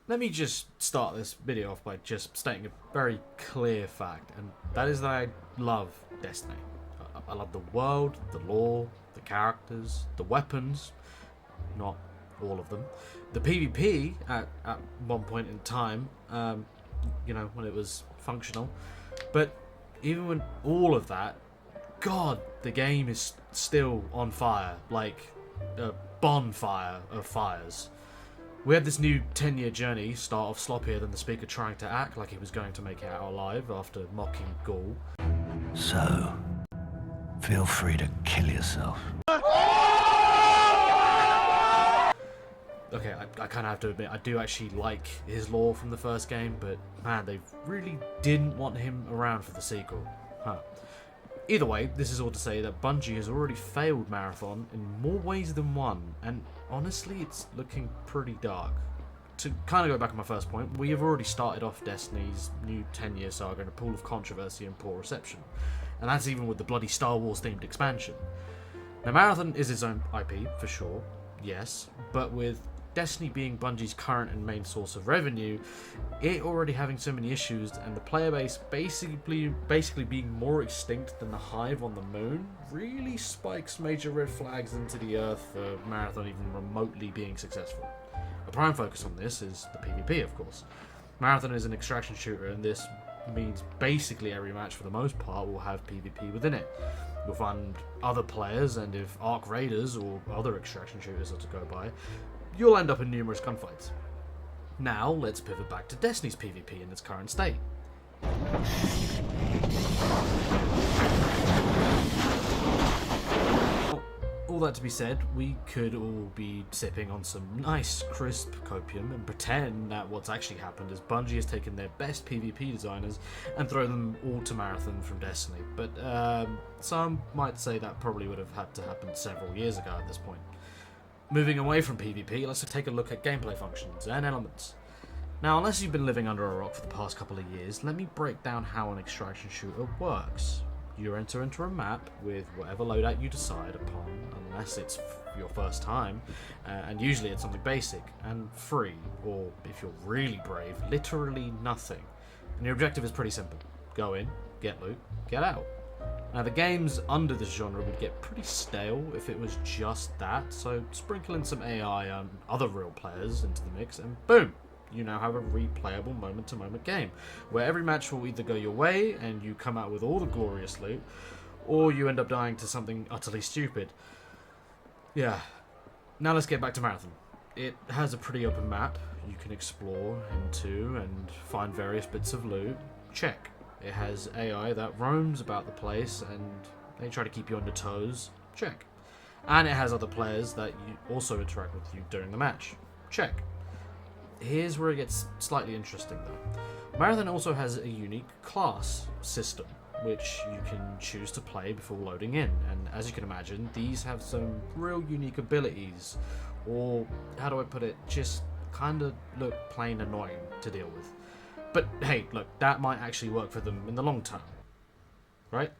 Let me just start this video off by just stating a very clear fact, and that is that I love Destiny. I love the world, the lore, the characters, the weapons, not all of them, the PvP at one point in time, when it was functional. But even with all of that, God, the game is still on fire, like a bonfire of fires. We had this new 10-year journey start off sloppier than the speaker trying to act like he was going to make it out alive after mocking Gaul. So, feel free to kill yourself. Okay, I kind of have to admit, I do actually like his lore from the first game, but man, they really didn't want him around for the sequel. Huh. Either way, this is all to say that Bungie has already failed Marathon in more ways than one, and honestly, it's looking pretty dark. To kind of go back on my first point, we have already started off Destiny's new 10-year saga in a pool of controversy and poor reception, and that's even with the bloody Star Wars themed expansion. Now, Marathon is its own IP, for sure, yes, but with Destiny being Bungie's current and main source of revenue, it already having so many issues, and the player base basically being more extinct than the hive on the moon, really spikes major red flags into the earth for Marathon even remotely being successful. A prime focus on this is the PvP, of course. Marathon is an extraction shooter, and this means basically every match for the most part will have PvP within it. You'll find other players, and if Arc Raiders or other extraction shooters are to go by, you'll end up in numerous gunfights. Now, let's pivot back to Destiny's PvP in its current state. All that to be said, we could all be sipping on some nice, crisp copium and pretend that what's actually happened is Bungie has taken their best PvP designers and thrown them all to Marathon from Destiny. But some might say that probably would have had to happen several years ago at this point. Moving away from PvP, let's take a look at gameplay functions and elements. Now, unless you've been living under a rock for the past couple of years, let me break down how an extraction shooter works. You enter into a map with whatever loadout you decide upon, unless it's your first time, and usually it's something basic and free, or if you're really brave, literally nothing. And your objective is pretty simple. Go in, get loot, get out. Now, the games under this genre would get pretty stale if it was just that, so sprinkle in some AI and other real players into the mix, and boom! You now have a replayable moment-to-moment game, where every match will either go your way, and you come out with all the glorious loot, or you end up dying to something utterly stupid. Yeah. Now let's get back to Marathon. It has a pretty open map you can explore into and find various bits of loot. Check. It has AI that roams about the place and they try to keep you on your toes. Check. And it has other players that you also interact with you during the match. Check. Here's where it gets slightly interesting though. Marathon also has a unique class system, which you can choose to play before loading in. And as you can imagine, these have some real unique abilities. Or, how do I put it, just kind of look plain annoying to deal with. But hey, look, that might actually work for them in the long term, right?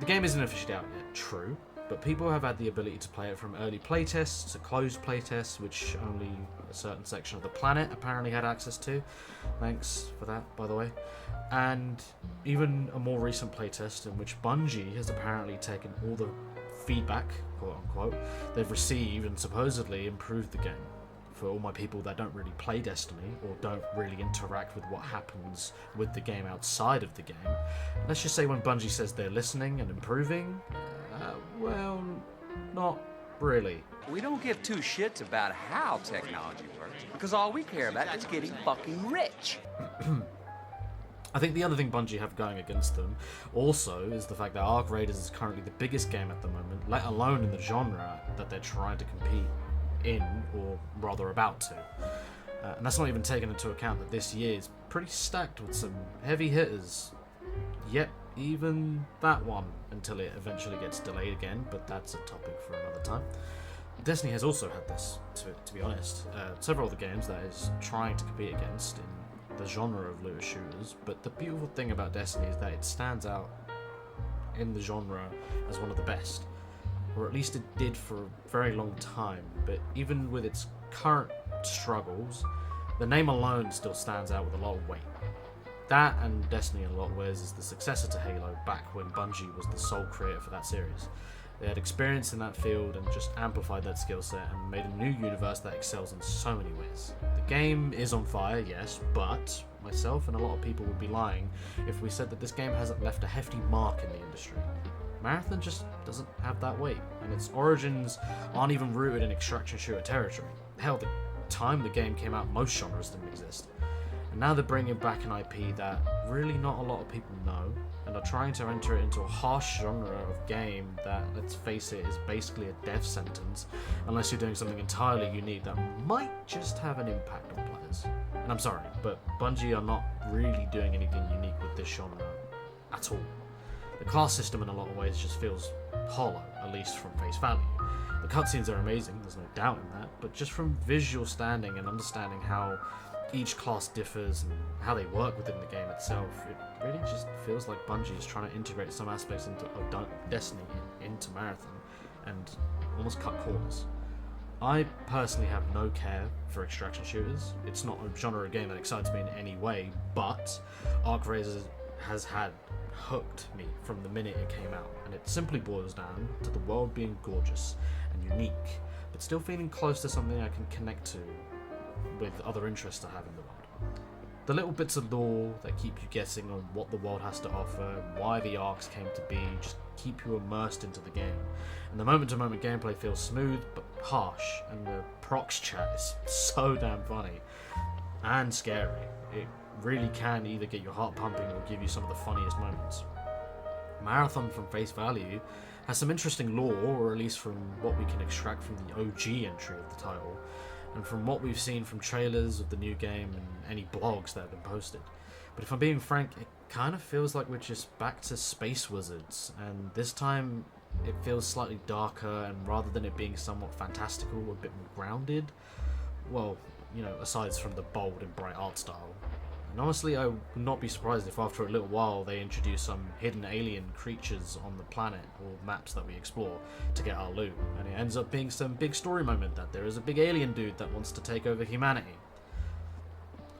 The game isn't officially out yet, true, but people have had the ability to play it from early playtests to closed playtests, which only a certain section of the planet apparently had access to. Thanks for that, by the way. And even a more recent playtest in which Bungie has apparently taken all the feedback, quote unquote, they've received and supposedly improved the game. For all my people that don't really play Destiny or don't really interact with what happens with the game outside of the game, let's just say when Bungie says they're listening and improving, well, not really. We don't give two shits about how technology works, because all we care about is getting fucking rich. I think the other thing Bungie have going against them also is the fact that Arc Raiders is currently the biggest game at the moment, let alone in the genre that they're trying to compete in, or rather about to. And that's not even taking into account that this year is pretty stacked with some heavy hitters. Yet, even that one, until it eventually gets delayed again, but that's a topic for another time. Destiny has also had this, to be honest. Several other games that is trying to compete against in the genre of looter shooters, but the beautiful thing about Destiny is that it stands out in the genre as one of the best. Or at least it did for a very long time, but even with its current struggles, The name alone still stands out with a lot of weight. That, and Destiny in a lot of ways, is the successor to Halo back when Bungie was the sole creator for that series. They had experience in that field and just amplified that skill set and made a new universe that excels in so many ways. The game is on fire, yes, but myself and a lot of people would be lying if we said that this game hasn't left a hefty mark in the industry. Marathon just doesn't have that weight, and its origins aren't even rooted in extraction shooter territory. Hell, the time the game came out, most genres didn't exist. And now they're bringing back an IP that really not a lot of people know, and are trying to enter it into a harsh genre of game that, let's face it, is basically a death sentence, unless you're doing something entirely unique that might just have an impact on players. And I'm sorry, but Bungie are not really doing anything unique with this genre at all. The class system in a lot of ways just feels hollow, at least from face value. The cutscenes are amazing, there's no doubt in that, but just from visual standing and understanding how each class differs and how they work within the game itself, it really just feels like Bungie is trying to integrate some aspects of Destiny into Marathon and almost cut corners. I personally have no care for extraction shooters. It's not a genre of game that excites me in any way, but ArcRaiser has had hooked me from the minute it came out, and it simply boils down to the world being gorgeous and unique, but still feeling close to something I can connect to with other interests I have in the world. The little bits of lore that keep you guessing on what the world has to offer, why the arcs came to be, just keep you immersed into the game. And the moment-to-moment gameplay feels smooth but harsh, and the prox chat is so damn funny and scary. It really can either get your heart pumping or give you some of the funniest moments. Marathon, from face value, has some interesting lore, or at least from what we can extract from the OG entry of the title, and from what we've seen from trailers of the new game and any blogs that have been posted. But if I'm being frank, it kind of feels like we're just back to Space Wizards, and this time it feels slightly darker, and rather than it being somewhat fantastical, a bit more grounded. Well, you know, aside from the bold and bright art style. And honestly, I would not be surprised if after a little while they introduce some hidden alien creatures on the planet or maps that we explore to get our loot, and it ends up being some big story moment that there is a big alien dude that wants to take over humanity.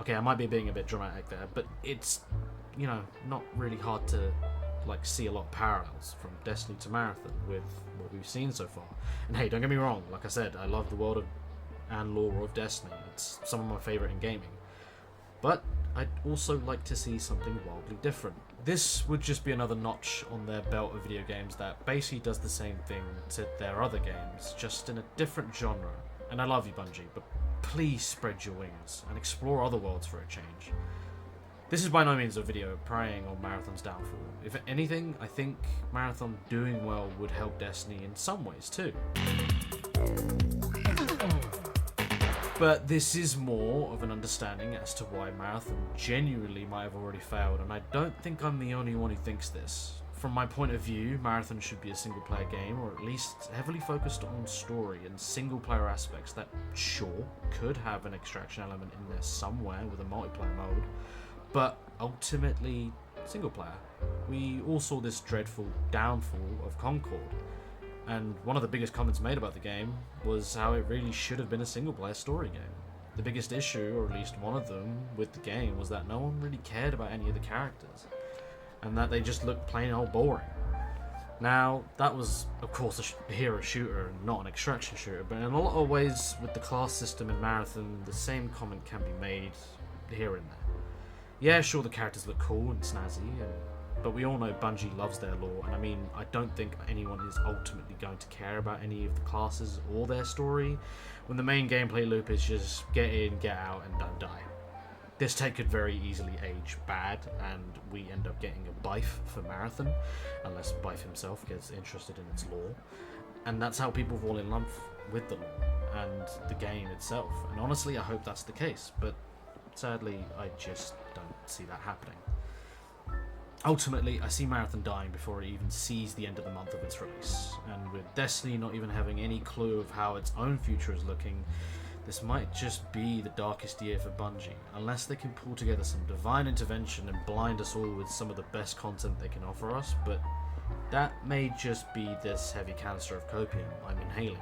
Okay, I might be being a bit dramatic there, but it's, you know, not really hard to see a lot of parallels from Destiny to Marathon with what we've seen so far. And hey, don't get me wrong, like I said, I love the world and lore of Destiny. It's some of my favourite in gaming. But I'd also like to see something wildly different. This would just be another notch on their belt of video games that basically does the same thing to their other games, just in a different genre. And I love you, Bungie, but please spread your wings and explore other worlds for a change. This is by no means a video preying on Marathon's downfall. If anything, I think Marathon doing well would help Destiny in some ways too. But this is more of an understanding as to why Marathon genuinely might have already failed, and I don't think I'm the only one who thinks this. From my point of view, Marathon should be a single-player game, or at least heavily focused on story and single-player aspects that, sure, could have an extraction element in there somewhere with a multiplayer mode, but ultimately single-player. We all saw this dreadful downfall of Concord. And one of the biggest comments made about the game was how it really should have been a single-player story game. The biggest issue, or at least one of them, with the game was that no one really cared about any of the characters, and that they just looked plain old boring. Now, that was, of course, a hero shooter and not an extraction shooter, but in a lot of ways, with the class system in Marathon, the same comment can be made here and there. Yeah, sure, the characters look cool and snazzy, but we all know Bungie loves their lore, and I mean, I don't think anyone is ultimately going to care about any of the classes or their story when the main gameplay loop is just get in, get out, and don't die. This take could very easily age bad, and we end up getting a Bife for Marathon, unless Bife himself gets interested in its lore. And that's how people fall in love with the lore and the game itself. And honestly, I hope that's the case, but sadly, I just don't see that happening. Ultimately, I see Marathon dying before it even sees the end of the month of its release, and with Destiny not even having any clue of how its own future is looking, this might just be the darkest year for Bungie, unless they can pull together some divine intervention and blind us all with some of the best content they can offer us, but that may just be this heavy canister of copium I'm inhaling